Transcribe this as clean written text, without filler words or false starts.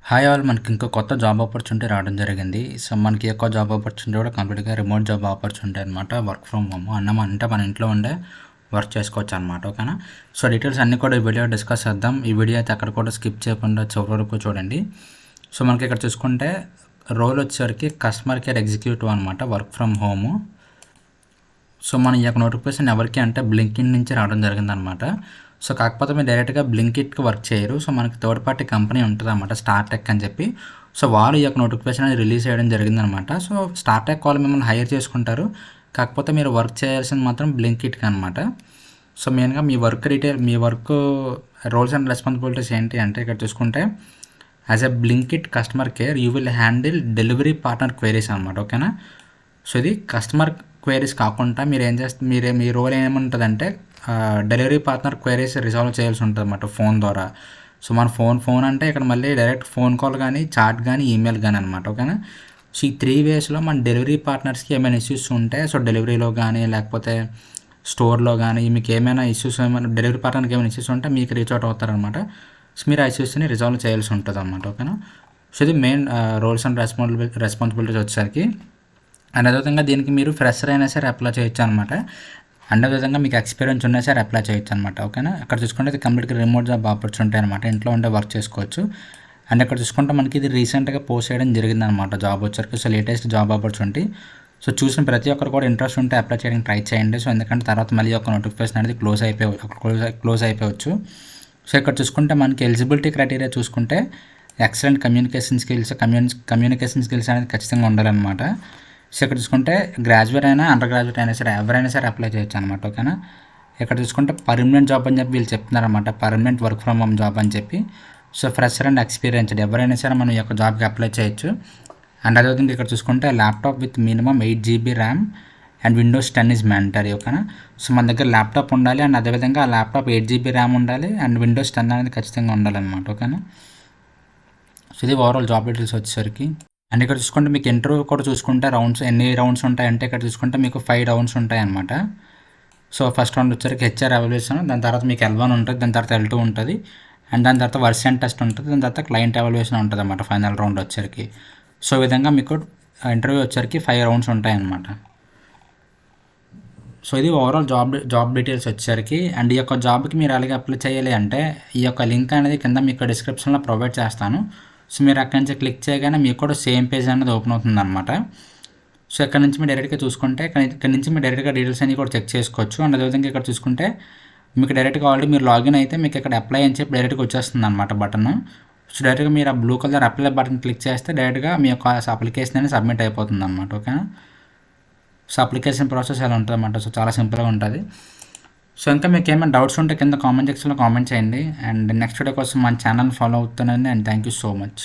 Hi all, మనకి ఇంకో కొత్త జాబ్ ఆపర్చునిటీ రావడం జరిగింది. సో మనకి ఎక్కువ జాబ్ ఆపర్చునిటీ కూడా కంప్లీట్గా రిమోట్ జాబ్ ఆపర్చునిటీ అనమాట. వర్క్ ఫ్రమ్ హోమ్ అంటే మన ఇంట్లో ఉండే వర్క్ చేసుకోవచ్చు అనమాట. ఓకేనా. సో డీటెయిల్స్ అన్నీ కూడా ఈ వీడియో డిస్కస్ చేద్దాం. ఈ వీడియో అయితే అక్కడ కూడా స్కిప్ చేయకుండా చివరి వరకు చూడండి. సో మనకి ఇక్కడ చూసుకుంటే రోల్ వచ్చేసరికి కస్టమర్ కేర్ ఎగ్జిక్యూటివ్ అనమాట, వర్క్ ఫ్రమ్ హోము. సో మన ఈ యొక్క నోటిఫికేషన్ ఎవరికి అంటే బ్లింకిన్ నుంచి రావడం జరిగిందనమాట. సో కాకపోతే మీరు డైరెక్ట్గా బ్లింకిట్కి వర్క్ చేయరు. సో మనకి థర్డ్ పార్టీ కంపెనీ ఉంటుంది అనమాట, స్టార్టెక్ అని చెప్పి. సో వాళ్ళు ఈ యొక్క నోటిఫికేషన్ అనేది రిలీజ్ చేయడం జరిగిందనమాట. సో స్టార్టెక్ వాళ్ళు మిమ్మల్ని హైర్ చేసుకుంటారు, కాకపోతే మీరు వర్క్ చేయాల్సింది మాత్రం బ్లింకిట్కి అనమాట. సో మెయిన్గా మీ వర్క్ రోల్స్ అండ్ రెస్పాన్సిబిలిటీస్ ఏంటి అంటే ఇక్కడ చూసుకుంటే as a Blinkit customer care you will handle delivery partner queries అనమాట. ఓకేనా. సో ఇది కస్టమర్ క్వైరీస్ కాకుండా మీరు ఏం చేస్తే మీ రోల్ ఏముంటుందంటే డెలివరీ పార్ట్నర్ క్వైరీస్ రిజాల్వ్ చేయాల్సి ఉంటుంది అన్నమాట ఫోన్ ద్వారా. సో మన ఫోన్ అంటే ఇక్కడ మళ్ళీ డైరెక్ట్ ఫోన్ కాల్ కానీ, చాట్ కానీ, ఈమెయిల్ కానీ అనమాట. ఓకేనా. సో ఈ 3 వేస్లో మన డెలివరీ పార్ట్నర్స్కి ఏమైనా ఇష్యూస్ ఉంటే, సో డెలివరీలో కానీ లేకపోతే స్టోర్లో కానీ మీకు ఏమైనా డెలివరీ పార్ట్నర్కి ఏమైనా ఇష్యూస్ ఉంటే మీకు రీచ్ అవుట్ అవుతారనమాట. సో మీరు ఆ ఇష్యూస్ని రిజాల్వ్ చేయాల్సి ఉంటుంది అనమాట. ఓకేనా. సో ఇది మెయిన్ రోల్స్ అండ్ రెస్పాన్సిబిలిటీస్ వచ్చేసరికి. అండ్ అదేవిధంగా దీనికి మీరు ఫ్రెషర్ అయినా సరే అప్లై చేయొచ్చు అనమాట. అండ్ అదేవిధంగా మీకు ఎక్స్పీరియన్స్ ఉన్నా సరే అప్లై చేయొచ్చు అనమాట. ఓకేనా. అక్కడ చూసుకుంటే ఇది కంప్లీట్గా రిమోట్ జాబ్ ఆపర్చునిటీ అనమాట, ఇంట్లో ఉండే వర్క్ చేసుకోవచ్చు. అండ్ ఇక్కడ చూసుకుంటే మనకి ఇది రీసెంట్గా పోస్ట్ చేయడం జరిగిందనమాట జాబ్ వచ్చరికి. So latest job opportunity. So చూసిన ప్రతి ఒక్కరు కూడా ఇంట్రెస్ట్ ఉంటే అప్లై చేయడానికి ట్రై చేయండి. సో ఎందుకంటే తర్వాత మళ్ళీ ఒక నోటిఫికేషన్ అనేది క్లోజ్ అయిపోవచ్చు. సో ఇక్కడ చూసుకుంటే మనకి ఎలిజిబిలిటీ క్రైటీరియా చూసుకుంటే ఎక్సలెంట్ కమ్యూనికేషన్ స్కిల్స్ అనేది ఖచ్చితంగా ఉండాలన్నమాట. సో ఇక్కడ చూసుకుంటే గ్రాడ్యుయేట్ అయినా అండర్ గ్రాడ్యుయేట్ అయినా సరే ఎవరైనా సరే అప్లై చేయొచ్చు అనమాట. ఓకేనా. ఇక్కడ చూసుకుంటే పర్మనెంట్ జాబ్ అని చెప్పి వీళ్ళు చెప్తున్నారన్నమాట, permanent work from home job అని చెప్పి. సో ఫ్రెషర్ అండ్ ఎక్స్పీరియన్స్డ్ ఎవరైనా సరే మనం ఈ యొక్క జాబ్కి అప్లై చేయొచ్చు. అండ్ అదేవిధంగా ఇక్కడ చూసుకుంటే laptop with minimum 8 GB RAM and Windows 10 is mandatory. ఓకేనా. సో మన దగ్గర ల్యాప్టాప్ ఉండాలి, అండ్ అదేవిధంగా ఆ ల్యాప్టాప్ 8 GB ర్యామ్ ఉండాలి, అండ్ విండోస్ 10 అనేది ఖచ్చితంగా ఉండాలన్నమాట. ఓకేనా. సో ఇది ఓవరాల్ జాబ్ డీటెయిల్స్ వచ్చేసరికి. అండ్ ఇక్కడ చూసుకుంటే మీకు ఇంటర్వ్యూ కూడా చూసుకుంటే ఎన్ని రౌండ్స్ ఉంటాయంటే ఇక్కడ చూసుకుంటే మీకు 5 రౌండ్స్ ఉంటాయి అనమాట. సో ఫస్ట్ రౌండ్ వచ్చరికి హెచ్ఆర్ ఎవాల్యుయేషన్, దాని తర్వాత మీకు L1 ఉంటుంది, దాని తర్వాత L2 ఉంటుంది, అండ్ దాని తర్వాత వర్షన్ టెస్ట్ ఉంటుంది, దాని తర్వాత క్లయింట్ ఎవాల్యుయేషన్ ఉంటుంది అనమాట ఫైనల్ రౌండ్ వచ్చరికి. సో ఈ విధంగా మీకు ఇంటర్వ్యూ వచ్చరికి 5 రౌండ్స్ ఉంటాయి అనమాట. సో ఇది ఓవరాల్ జాబ్ డీటెయిల్స్ వచ్చేసరికి. అండ్ ఈ యొక్క జాబ్కి మీరు అలాగే అప్లై చేయాలి అంటే ఈ యొక్క లింక్ అనేది కింద మీకు డిస్క్రిప్షన్లో ప్రొవైడ్ చేస్తాను. సో మీరు అక్కడి నుంచి క్లిక్ చేయగానే మీకు కూడా సేమ్ పేజ్ అనేది ఓపెన్ అవుతుంది అనమాట. సో ఇక్కడ నుంచి మీరు డైరెక్ట్గా చూసుకుంటే ఇక్కడ నుంచి మీరు డైరెక్ట్గా డీటెయిల్స్ అన్ని కూడా చెక్ చేసుకోవచ్చు. అండ్ అదేవిధంగా ఇక్కడ చూసుకుంటే మీకు డైరెక్ట్గా ఆల్రెడీ మీరు లాగిన్ అయితే మీకు ఇక్కడ అప్లై అని చెప్పి డైరెక్ట్గా వచ్చేస్తుంది అనమాట బటన్. సో డైరెక్ట్గా మీరు ఆ blue colour apply button click చేస్తే డైరెక్ట్గా మీ యొక్క అప్లికేషన్ అనేది సబ్మిట్ అయిపోతుంది అనమాట. ఓకేనా. సో అప్లికేషన్ ప్రాసెస్ ఎలా ఉంటుంది అనమాట. సో చాలా సింపుల్గా ఉంటుంది. సో ఇంకా మీకు ఏమైనా డౌట్స్ ఉంటే కింద కామెంట్ సెక్షన్లో కామెంట్ చేయండి. అండ్ నెక్స్ట్ వీడియో కోసం మన ఛానల్ ఫాలో అవుతానండి. And thank you so much.